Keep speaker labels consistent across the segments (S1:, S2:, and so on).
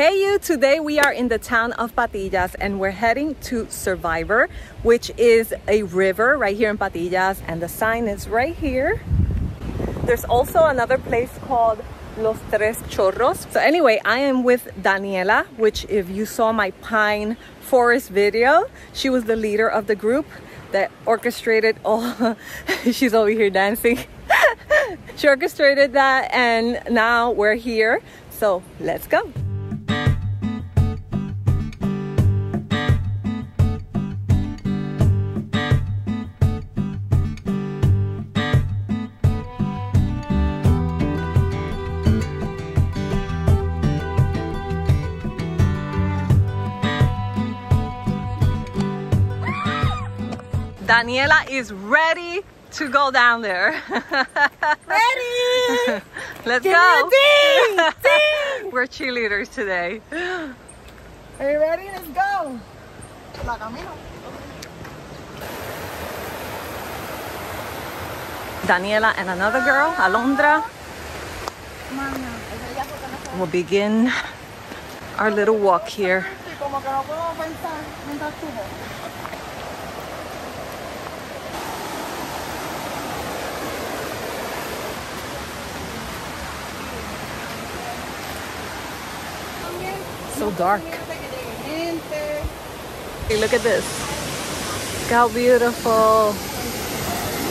S1: Hey you, today we are in the town of Patillas and we're heading to Survivor, which is a river right here in Patillas, and the sign is right here. There's also another place called Los Tres Chorros. So anyway, I am with Daniela, which if you saw my pine forest video, she was the leader of the group that orchestrated all. She's over here dancing. She orchestrated that and now we're here. So let's go. Daniela is ready to go down there.
S2: Ready!
S1: Let's
S2: Give
S1: go.
S2: me a ding! Ding!
S1: We're cheerleaders today.
S2: Are you ready? Let's go. La camino.
S1: Daniela and another girl, Alondra, will begin our little walk here. So dark. Hey, look at this. Look how beautiful.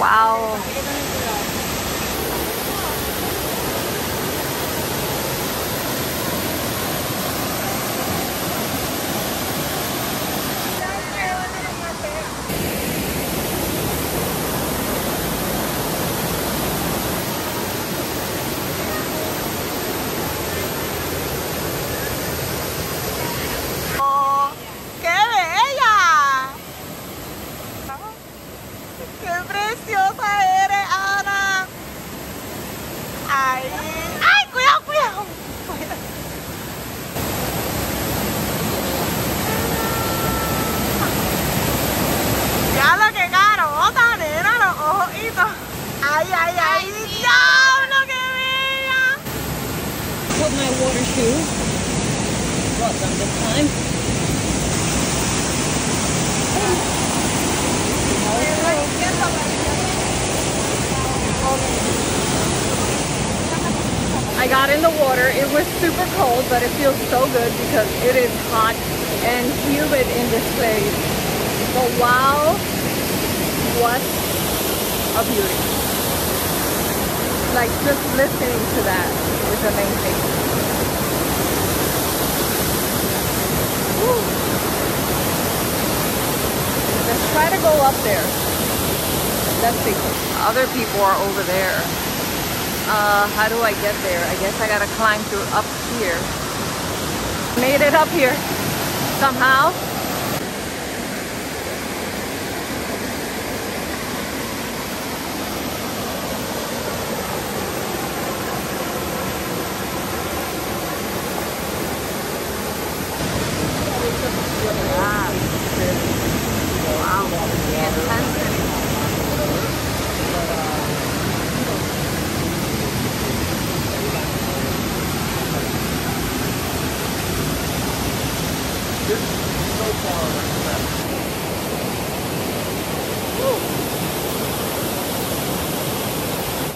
S1: Wow. Put my water shoes. Brought them this time. I got in the water. It was super cold, but it feels so good because it is hot and humid in this place. But wow, what a beauty. Like just listening to that is amazing. Woo. Let's try to go up there. Let's see. Other people are over there. How do I get there? I guess I gotta climb through up here. Made it up here somehow.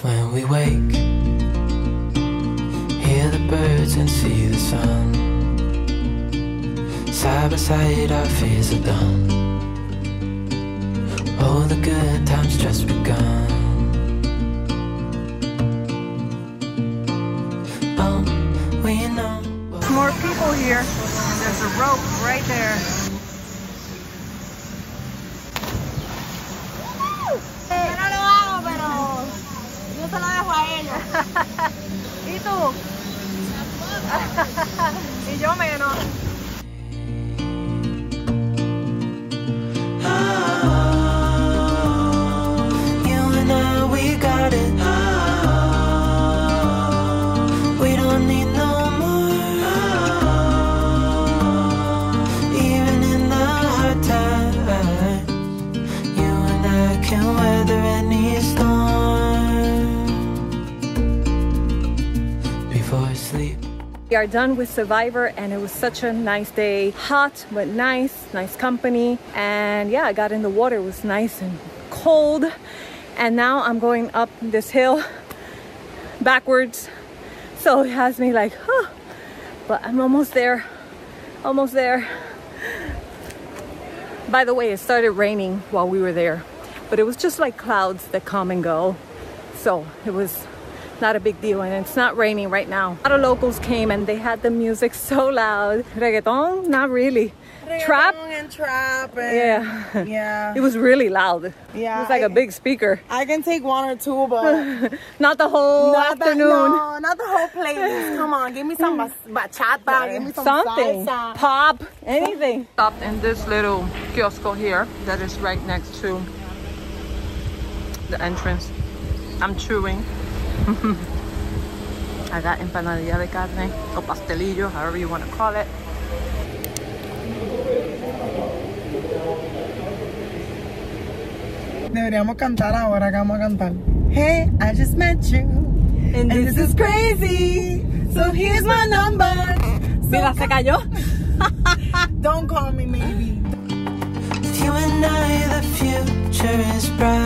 S3: When we wake, hear the birds and see the sun. Side by side our fears are done. All the good times just begun. Oh, we know.
S1: More people here, and there's a rope right there. ¿Y tú? Y yo menos.
S3: You and I, we got it. We don't need no more. Even in the hard times, you and I can weather any storm. Before I sleep.
S1: We are done with Survivor and it was such a nice day. Hot, but nice company. And yeah, I got in the water. It was nice and cold. And now I'm going up this hill backwards. So it has me like, huh. But I'm almost there. Almost there. By the way, it started raining while we were there. But it was just like clouds that come and go. So it was not a big deal, and it's not raining right now. A lot of locals came and they had the music so loud. Reggaeton? Not really. Trap?
S2: And trap. And yeah.
S1: It was really loud.
S2: Yeah.
S1: It was like a big speaker.
S2: I can take one or two, but
S1: not the whole afternoon.
S2: No, not the whole playlist. Come on, give me some bachata, give me some
S1: something.
S2: salsa.
S1: Pop, anything. Stopped in this little kiosco here that is right next to the entrance. I'm chewing. I got empanadilla de carne o pastelillo, however you want to call it.
S2: Deberíamos cantar ahora, que vamos a cantar. Hey, I just met you, and this is crazy. So here's my number.
S1: Mira, se cayó.
S2: Don't call me maybe.
S3: With you and I, the future is bright.